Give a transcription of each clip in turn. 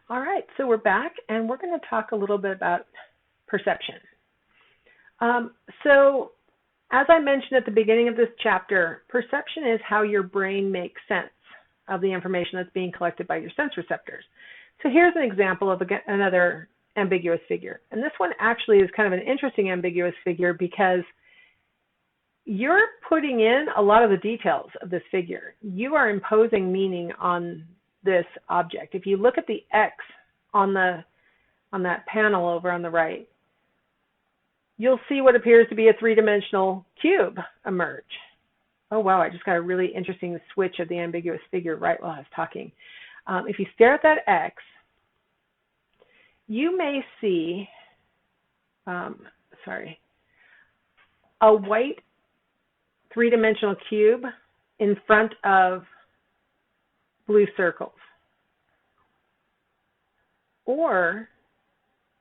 All right, so we're back, and we're going to talk a little bit about perception. So as I mentioned at the beginning of this chapter, perception is how your brain makes sense of the information that's being collected by your sense receptors. So here's an example of another ambiguous figure. And this one actually is kind of an interesting ambiguous figure because you're putting in a lot of the details of this figure. You are imposing meaning on this object. If you look at the X on that panel over on the right, you'll see what appears to be a three-dimensional cube emerge. Oh wow, I just got a really interesting switch of the ambiguous figure right while I was talking. If you stare at that X, you may see, a white three-dimensional cube in front of blue circles. Or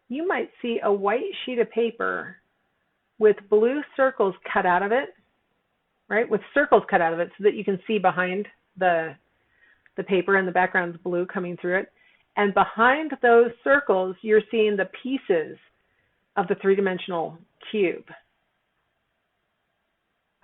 you might see a white sheet of paper with blue circles cut out of it, right? With circles cut out of it so that you can see behind the paper and the background's blue coming through it. And behind those circles, you're seeing the pieces of the three-dimensional cube.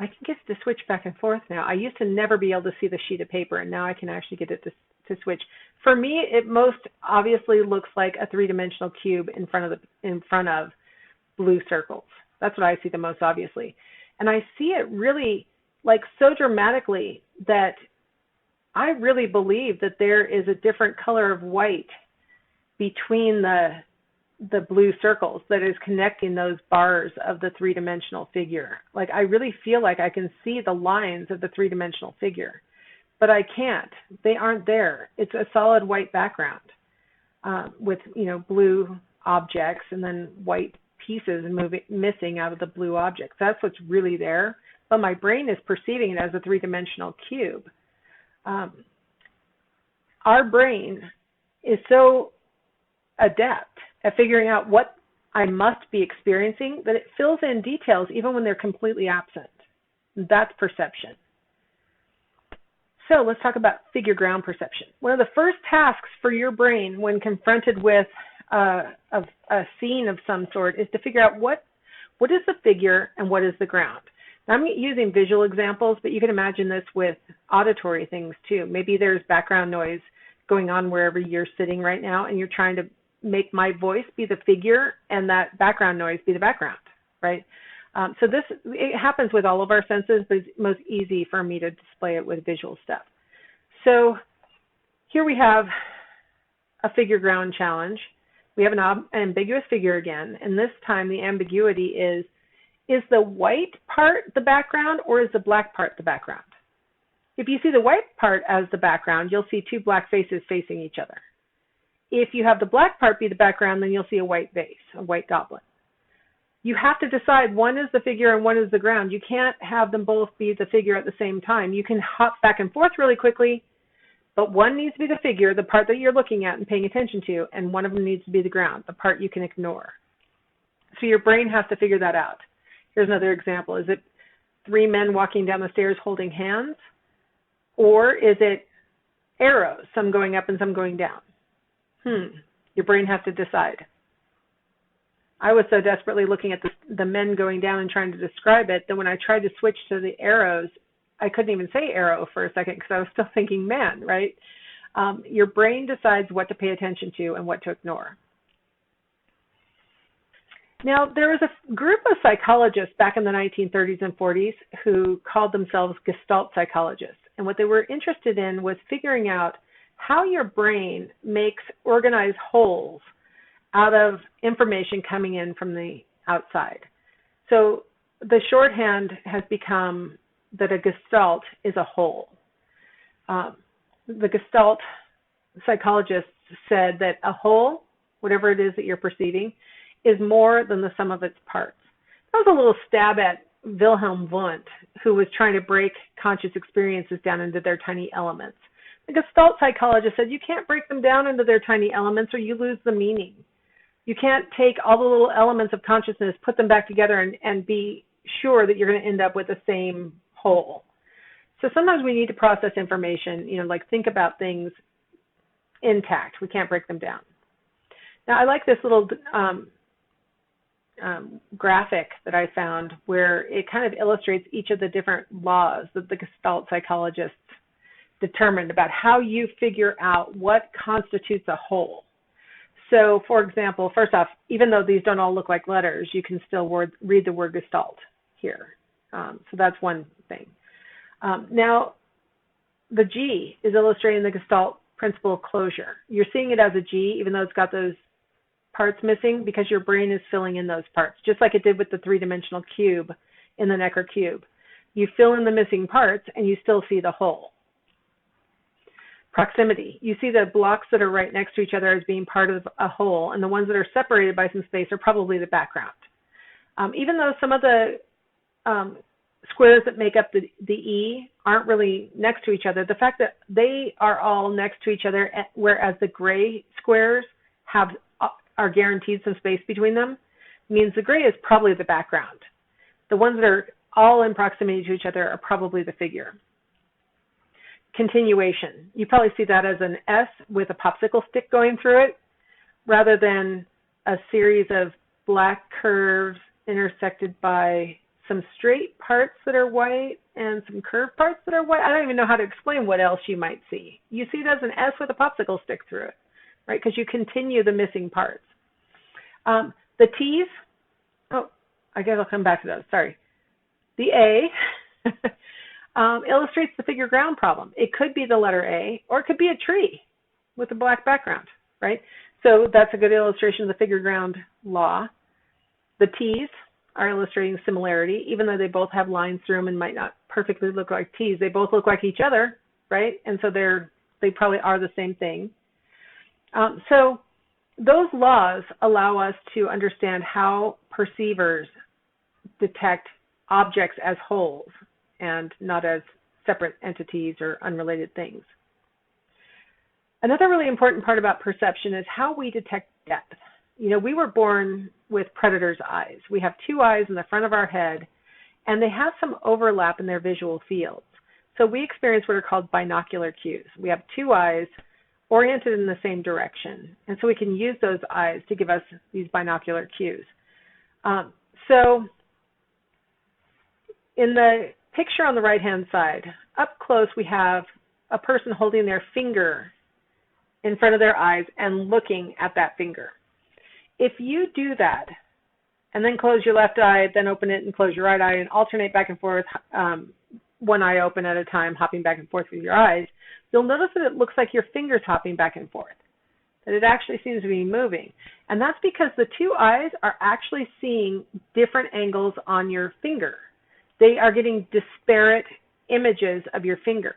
I can get it to switch back and forth now. I used to never be able to see the sheet of paper, and now I can actually get it to switch. For me, it most obviously looks like a three-dimensional cube in front of blue circles. That's what I see the most obviously. And I see it really like so dramatically that I really believe that there is a different color of white between the blue circles that is connecting those bars of the three-dimensional figure. Like I really feel like I can see the lines of the three-dimensional figure, but I can't. They aren't there. It's a solid white background with blue objects and then white pieces missing out of the blue objects. That's what's really there, but my brain is perceiving it as a three-dimensional cube. Our brain is so adept at figuring out what I must be experiencing that it fills in details even when they're completely absent. That's perception. So let's talk about figure ground perception. One of the first tasks for your brain when confronted with a scene of some sort is to figure out what is the figure and what is the ground. Now, I'm using visual examples, but you can imagine this with auditory things too. Maybe there's background noise going on wherever you're sitting right now, and you're trying to make my voice be the figure and that background noise be the background, right? So it happens with all of our senses, but it's most easy for me to display it with visual stuff. So here we have a figure ground challenge. We have an ambiguous figure again, and this time the ambiguity is the white part the background or is the black part the background? If you see the white part as the background, you'll see two black faces facing each other. If you have the black part be the background, then you'll see a white vase, a white goblet. You have to decide one is the figure and one is the ground. You can't have them both be the figure at the same time. You can hop back and forth really quickly, but one needs to be the figure, the part that you're looking at and paying attention to, and one of them needs to be the ground, the part you can ignore. So your brain has to figure that out. Here's another example. Is it three men walking down the stairs holding hands? Or is it arrows, some going up and some going down? Your brain has to decide. I was so desperately looking at the men going down and trying to describe it that when I tried to switch to the arrows, I couldn't even say arrow for a second because I was still thinking man, right? Your brain decides what to pay attention to and what to ignore. Now, there was a group of psychologists back in the 1930s and 40s who called themselves Gestalt psychologists. And what they were interested in was figuring out how your brain makes organized wholes out of information coming in from the outside. So the shorthand has become that a Gestalt is a whole. The Gestalt psychologists said that a whole, whatever it is that you're perceiving, is more than the sum of its parts. That was a little stab at Wilhelm Wundt, who was trying to break conscious experiences down into their tiny elements. The Gestalt psychologist said you can't break them down into their tiny elements or you lose the meaning. You can't take all the little elements of consciousness, put them back together and be sure that you're going to end up with the same whole. So sometimes we need to process information, like think about things intact. We can't break them down. Now, I like this little graphic that I found where it kind of illustrates each of the different laws that the Gestalt psychologists determined about how you figure out what constitutes a whole. So, for example, first off, even though these don't all look like letters, you can still read the word Gestalt here. So that's one thing. Now, the G is illustrating the Gestalt principle of closure. You're seeing it as a G, even though it's got those parts missing, because your brain is filling in those parts, just like it did with the three-dimensional cube in the Necker cube. You fill in the missing parts, and you still see the whole. Proximity. You see the blocks that are right next to each other as being part of a whole, and the ones that are separated by some space are probably the background. Even though some of the squares that make up the E aren't really next to each other, the fact that they are all next to each other, whereas the gray squares are guaranteed some space between them, means the gray is probably the background. The ones that are all in proximity to each other are probably the figure. Continuation. You probably see that as an S with a popsicle stick going through it, rather than a series of black curves intersected by some straight parts that are white and some curved parts that are white. I don't even know how to explain what else you might see. You see it as an S with a popsicle stick through it, right? Because you continue the missing parts. The T's, I guess I'll come back to those, sorry. The A illustrates the figure ground problem. It could be the letter A, or it could be a tree with a black background, right? So that's a good illustration of the figure ground law. The T's are illustrating similarity, even though they both have lines through them and might not perfectly look like T's. They both look like each other, right? And so they probably are the same thing. So those laws allow us to understand how perceivers detect objects as wholes and not as separate entities or unrelated things. Another really important part about perception is how we detect depth. You know, we were born with predator's eyes. We have two eyes in the front of our head, and they have some overlap in their visual fields. So we experience what are called binocular cues. We have two eyes oriented in the same direction, and so we can use those eyes to give us these binocular cues. So in the picture on the right-hand side, up close we have a person holding their finger in front of their eyes and looking at that finger. If you do that, and then close your left eye, then open it and close your right eye, and alternate back and forth, one eye open at a time, hopping back and forth with your eyes, you'll notice that it looks like your finger's hopping back and forth, that it actually seems to be moving. And that's because the two eyes are actually seeing different angles on your finger. They are getting disparate images of your finger.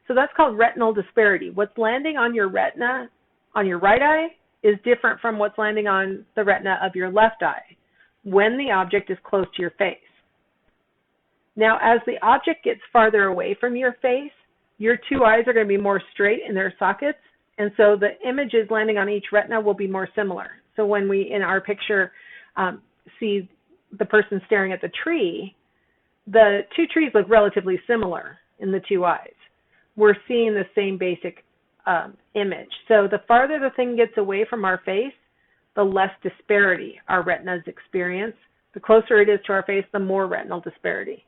So that's called retinal disparity. What's landing on your retina on your right eye is different from what's landing on the retina of your left eye when the object is close to your face. Now, as the object gets farther away from your face, your two eyes are going to be more straight in their sockets, and so the images landing on each retina will be more similar. So when we, in our picture, see the person staring at the tree, the two trees look relatively similar in the two eyes. We're seeing the same basic image. So the farther the thing gets away from our face, the less disparity our retinas experience. The closer it is to our face, the more retinal disparity.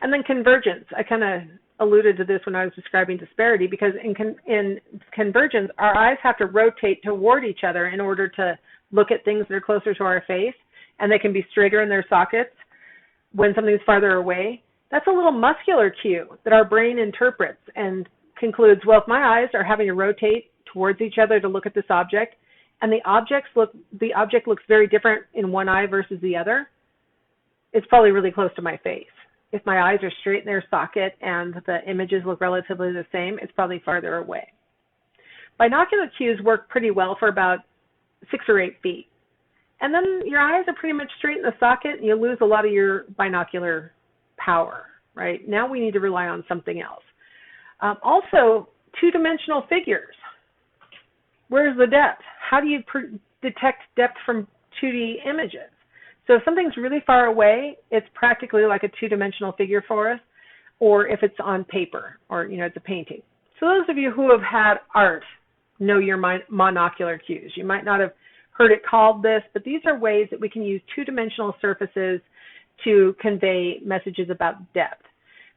And then convergence. I kind of alluded to this when I was describing disparity, because in convergence, our eyes have to rotate toward each other in order to look at things that are closer to our face, and they can be straighter in their sockets when something's farther away. That's a little muscular cue that our brain interprets and concludes, well, if my eyes are having to rotate towards each other to look at this object, and the object looks very different in one eye versus the other, it's probably really close to my face. If my eyes are straight in their socket and the images look relatively the same, it's probably farther away. Binocular cues work pretty well for about 6 or 8 feet. And then your eyes are pretty much straight in the socket, and you lose a lot of your binocular power, right? Now we need to rely on something else. Also, two-dimensional figures. Where's the depth? How do you detect depth from 2D images? So if something's really far away, it's practically like a two-dimensional figure for us, or if it's on paper, or it's a painting. So those of you who have had art know your monocular cues. You might not have heard it called this, but these are ways that we can use two-dimensional surfaces to convey messages about depth.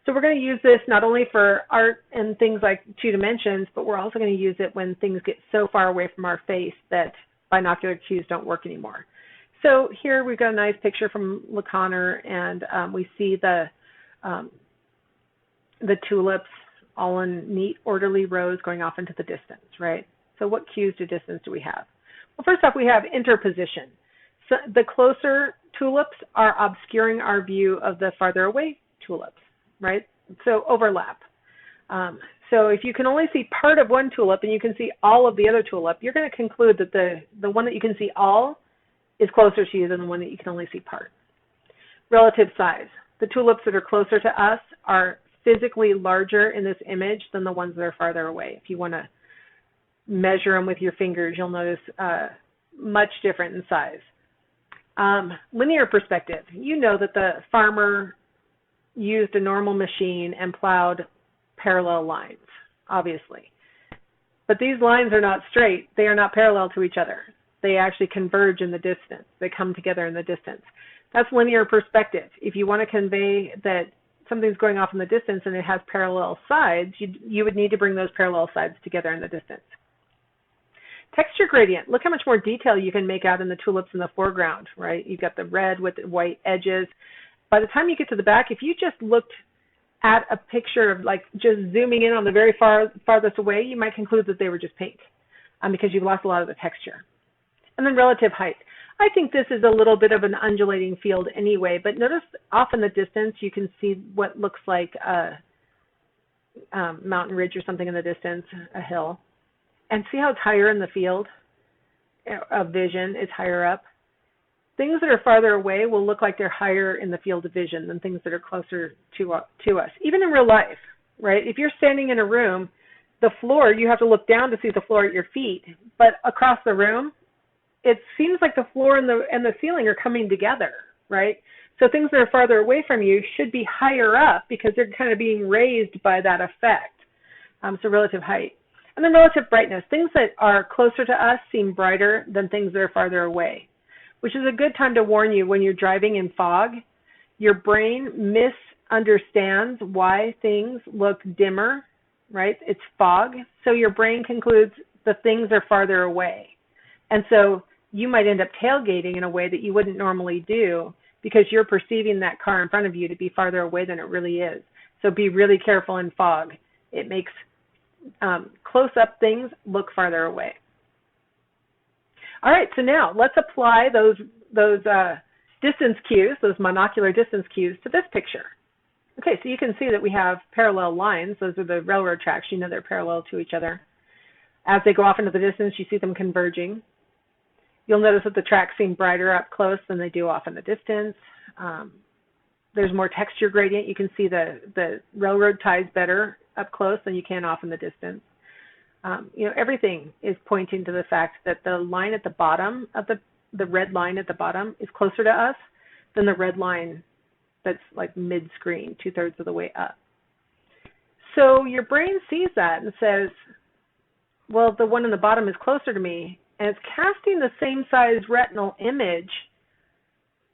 So we're going to use this not only for art and things like 2 dimensions, but we're also going to use it when things get so far away from our face that binocular cues don't work anymore. So here we've got a nice picture from LeConner, and we see the tulips all in neat, orderly rows going off into the distance, right? So what cues to distance do we have? Well, first off, we have interposition. So the closer tulips are obscuring our view of the farther away tulips, right? So overlap. So if you can only see part of one tulip and you can see all of the other tulip, you're going to conclude that the one that you can see all is closer to you than the one that you can only see part. Relative size. The tulips that are closer to us are physically larger in this image than the ones that are farther away. If you want to measure them with your fingers, you'll notice much different in size. Linear perspective. You know that the farmer used a normal machine and plowed parallel lines, obviously. But these lines are not straight. They are not parallel to each other. They actually converge in the distance. They come together in the distance. That's linear perspective. If you want to convey that something's going off in the distance and it has parallel sides, you would need to bring those parallel sides together in the distance. Texture gradient. Look how much more detail you can make out in the tulips in the foreground, right? You've got the red with the white edges. By the time you get to the back, if you just looked at a picture of like just zooming in on the very farthest away, you might conclude that they were just pink because you've lost a lot of the texture. And then relative height. I think this is a little bit of an undulating field anyway, but notice off in the distance you can see what looks like a mountain ridge or something in the distance, a hill. And see how it's higher in the field of vision, it's higher up. Things that are farther away will look like they're higher in the field of vision than things that are closer to us. Even in real life, right? If you're standing in a room, the floor, you have to look down to see the floor at your feet. But across the room, it seems like the floor and the ceiling are coming together, right? So things that are farther away from you should be higher up because they're kind of being raised by that effect. So relative height. And then relative brightness. Things that are closer to us seem brighter than things that are farther away, which is a good time to warn you when you're driving in fog. Your brain misunderstands why things look dimmer, right? It's fog. So your brain concludes the things are farther away. And so you might end up tailgating in a way that you wouldn't normally do because you're perceiving that car in front of you to be farther away than it really is. So be really careful in fog. It makes close-up things look farther away. All right, so now let's apply those distance cues, those monocular distance cues, to this picture. Okay, so you can see that we have parallel lines. Those are the railroad tracks. You know they're parallel to each other. As they go off into the distance, you see them converging. You'll notice that the tracks seem brighter up close than they do off in the distance. There's more texture gradient. You can see the railroad ties better up close than you can off in the distance. Everything is pointing to the fact that the line at the bottom of the red line at the bottom is closer to us than the red line that's like mid-screen, 2/3 of the way up. So your brain sees that and says, well, the one in the bottom is closer to me, and it's casting the same size retinal image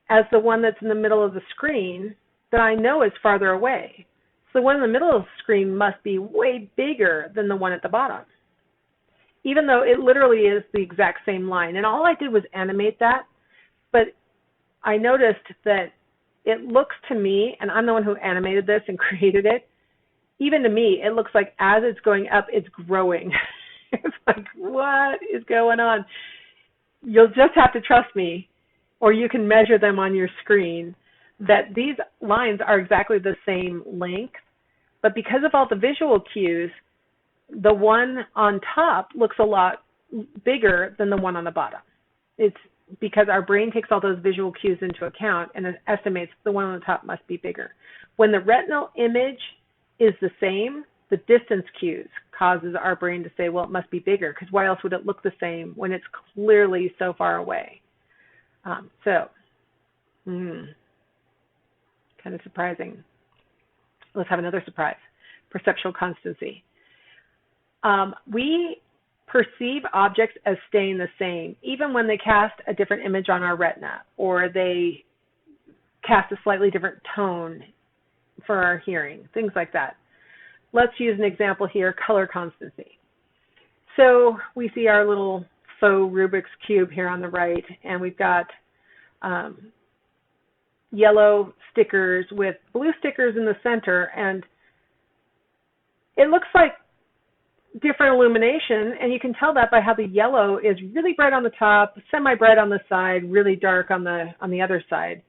as the one that's in the middle of the screen that I know is farther away. So the one in the middle of the screen must be way bigger than the one at the bottom, even though it literally is the exact same line. And all I did was animate that, but I noticed that it looks to me, and I'm the one who animated this and created it, even to me, it looks like as it's going up, it's growing. It's like, what is going on? You'll just have to trust me, or you can measure them on your screen, that these lines are exactly the same length, but because of all the visual cues, the one on top looks a lot bigger than the one on the bottom. It's because our brain takes all those visual cues into account and it estimates the one on the top must be bigger. When the retinal image is the same, the distance cues causes our brain to say, well, it must be bigger, because why else would it look the same when it's clearly so far away? Kind of surprising. Let's have another surprise. Perceptual constancy. We perceive objects as staying the same, even when they cast a different image on our retina, or they cast a slightly different tone for our hearing, things like that. Let's use an example here, color constancy. So we see our little faux Rubik's Cube here on the right, and we've got yellow stickers with blue stickers in the center, and it looks like different illumination, and you can tell that by how the yellow is really bright on the top, semi-bright on the side, really dark on the other side.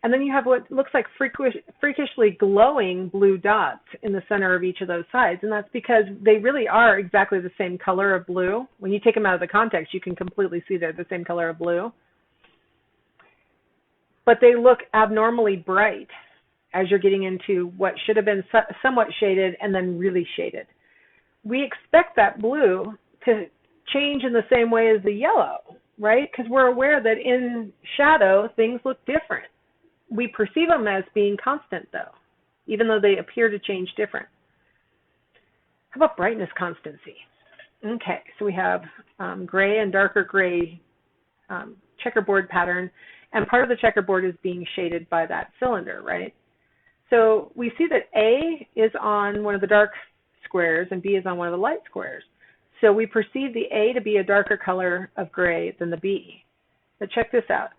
And then you have what looks like freakishly glowing blue dots in the center of each of those sides, and that's because they really are exactly the same color of blue. When you take them out of the context, you can completely see they're the same color of blue. But they look abnormally bright as you're getting into what should have been somewhat shaded and then really shaded. We expect that blue to change in the same way as the yellow, right? Because we're aware that in shadow, things look different. We perceive them as being constant, though, even though they appear to change different. How about brightness constancy? Okay, so we have gray and darker gray checkerboard pattern, and part of the checkerboard is being shaded by that cylinder, right? So we see that A is on one of the dark squares and B is on one of the light squares. So we perceive the A to be a darker color of gray than the B. But check this out.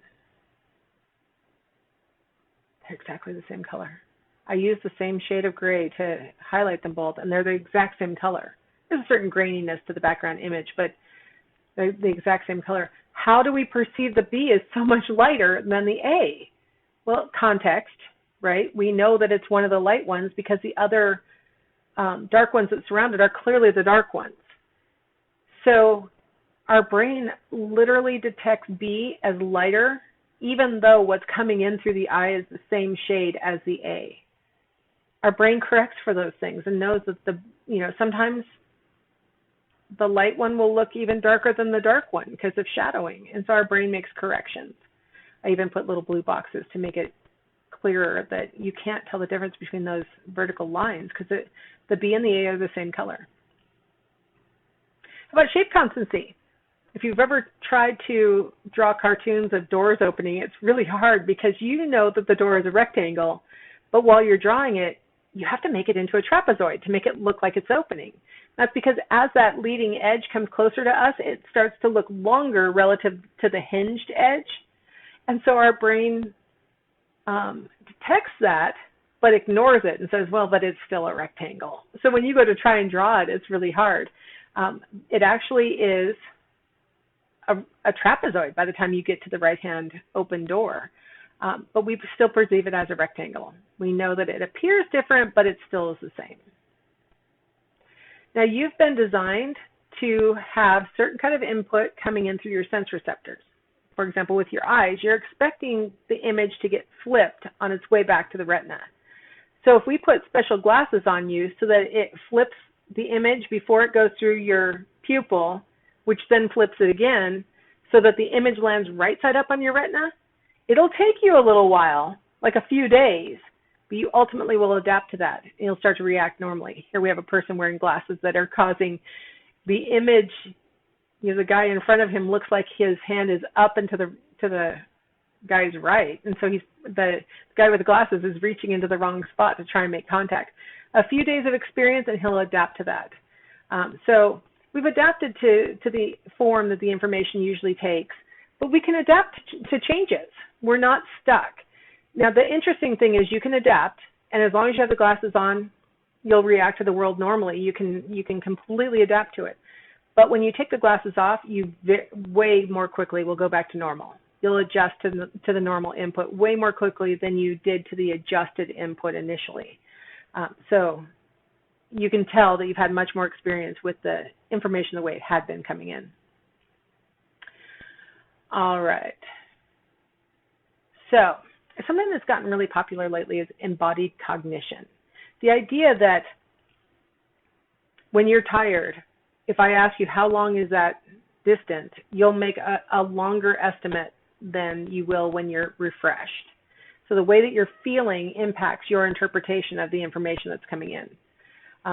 They're exactly the same color. I used the same shade of gray to highlight them both, and they're the exact same color. There's a certain graininess to the background image, but they're the exact same color. How do we perceive the B is so much lighter than the A? Well, context, right? We know that it's one of the light ones because the other dark ones that surround it are clearly the dark ones. So our brain literally detects B as lighter, even though what's coming in through the eye is the same shade as the A. Our brain corrects for those things and knows that sometimes the light one will look even darker than the dark one because of shadowing, and so our brain makes corrections. I even put little blue boxes to make it clearer that you can't tell the difference between those vertical lines because the B and the A are the same color. How about shape constancy? If you've ever tried to draw cartoons of doors opening, it's really hard because you know that the door is a rectangle, but while you're drawing it, you have to make it into a trapezoid to make it look like it's opening. That's because as that leading edge comes closer to us, it starts to look longer relative to the hinged edge. And so our brain detects that, but ignores it and says, well, but it's still a rectangle. So when you go to try and draw it, it's really hard. It actually is a trapezoid by the time you get to the right-hand open door. But we still perceive it as a rectangle. We know that it appears different, but it still is the same. Now, you've been designed to have certain kind of input coming in through your sense receptors. For example, with your eyes, you're expecting the image to get flipped on its way back to the retina. So if we put special glasses on you so that it flips the image before it goes through your pupil, which then flips it again, so that the image lands right side up on your retina, it'll take you a little while, like a few days, but you ultimately will adapt to that. And you'll start to react normally. Here we have a person wearing glasses that are causing the image, the guy in front of him looks like his hand is up and to the guy's right. And so the guy with the glasses is reaching into the wrong spot to try and make contact. A few days of experience and he'll adapt to that. So we've adapted to the form that the information usually takes, but we can adapt to changes. We're not stuck. Now, the interesting thing is you can adapt, and as long as you have the glasses on, you'll react to the world normally. You can completely adapt to it. But when you take the glasses off, you way more quickly will go back to normal. You'll adjust to the normal input way more quickly than you did to the adjusted input initially. So you can tell that you've had much more experience with the information the way it had been coming in. All right. So something that's gotten really popular lately is embodied cognition. The idea that when you're tired, if I ask you how long is that distance, you'll make a longer estimate than you will when you're refreshed. So the way that you're feeling impacts your interpretation of the information that's coming in.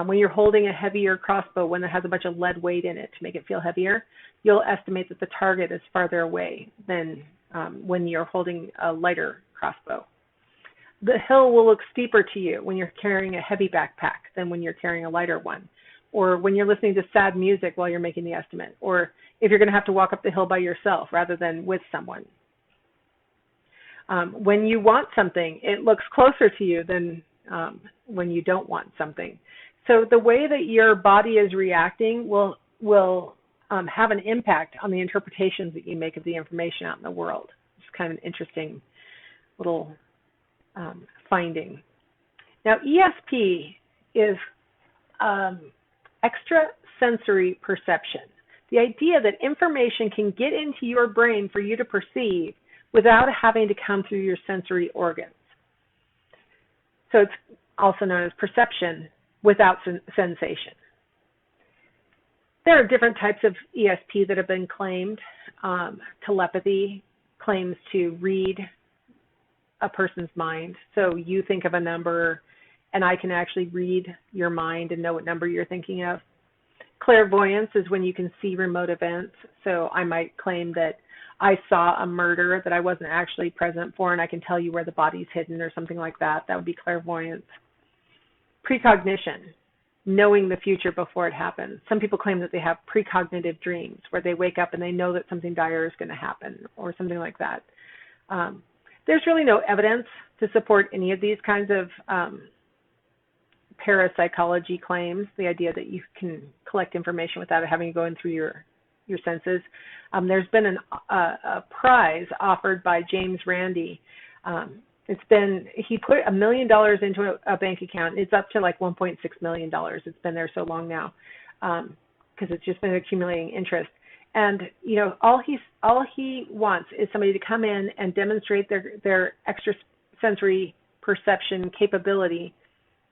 When you're holding a heavier crossbow, one that has a bunch of lead weight in it to make it feel heavier, you'll estimate that the target is farther away than when you're holding a lighter crossbow. The hill will look steeper to you when you're carrying a heavy backpack than when you're carrying a lighter one, or when you're listening to sad music while you're making the estimate, or if you're going to have to walk up the hill by yourself rather than with someone. When you want something, it looks closer to you than when you don't want something. So the way that your body is reacting will have an impact on the interpretations that you make of the information out in the world. It's kind of an interesting little finding. Now, ESP is extrasensory perception. The idea that information can get into your brain for you to perceive without having to come through your sensory organs. So it's also known as perception without sensation. There are different types of ESP that have been claimed. Telepathy claims to read a person's mind. So you think of a number, and I can actually read your mind and know what number you're thinking of. Clairvoyance is when you can see remote events. So I might claim that I saw a murder that I wasn't actually present for, and I can tell you where the body's hidden or something like that. That would be clairvoyance. Precognition, knowing the future before it happens. Some people claim that they have precognitive dreams, where they wake up and they know that something dire is going to happen, or something like that. There's really no evidence to support any of these kinds of parapsychology claims, the idea that you can collect information without it having to go in through your senses. There's been a prize offered by James Randi. He put $1 million into a bank account. It's up to like $1.6 million. It's been there so long now because it's just been accumulating interest. And all he wants is somebody to come in and demonstrate their extrasensory perception capability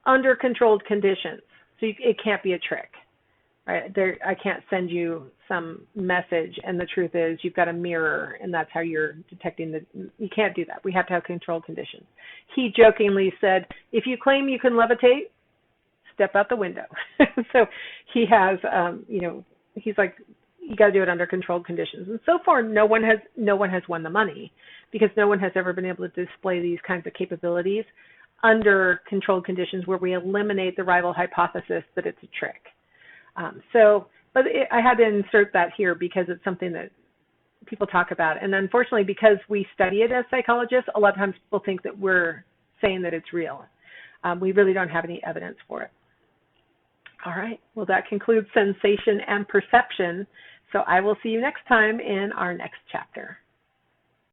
under controlled conditions. So it can't be a trick. Right? I can't send you some message, and the truth is you've got a mirror, and that's how you're detecting you can't do that. We have to have controlled conditions. He jokingly said, if you claim you can levitate, step out the window. So he has, he's like, you got to do it under controlled conditions. And so far, no one has won the money, because no one has ever been able to display these kinds of capabilities under controlled conditions where we eliminate the rival hypothesis that it's a trick. I had to insert that here because it's something that people talk about. And unfortunately, because we study it as psychologists, a lot of times people think that we're saying that it's real. We really don't have any evidence for it. All right. Well, that concludes sensation and perception. So I will see you next time in our next chapter.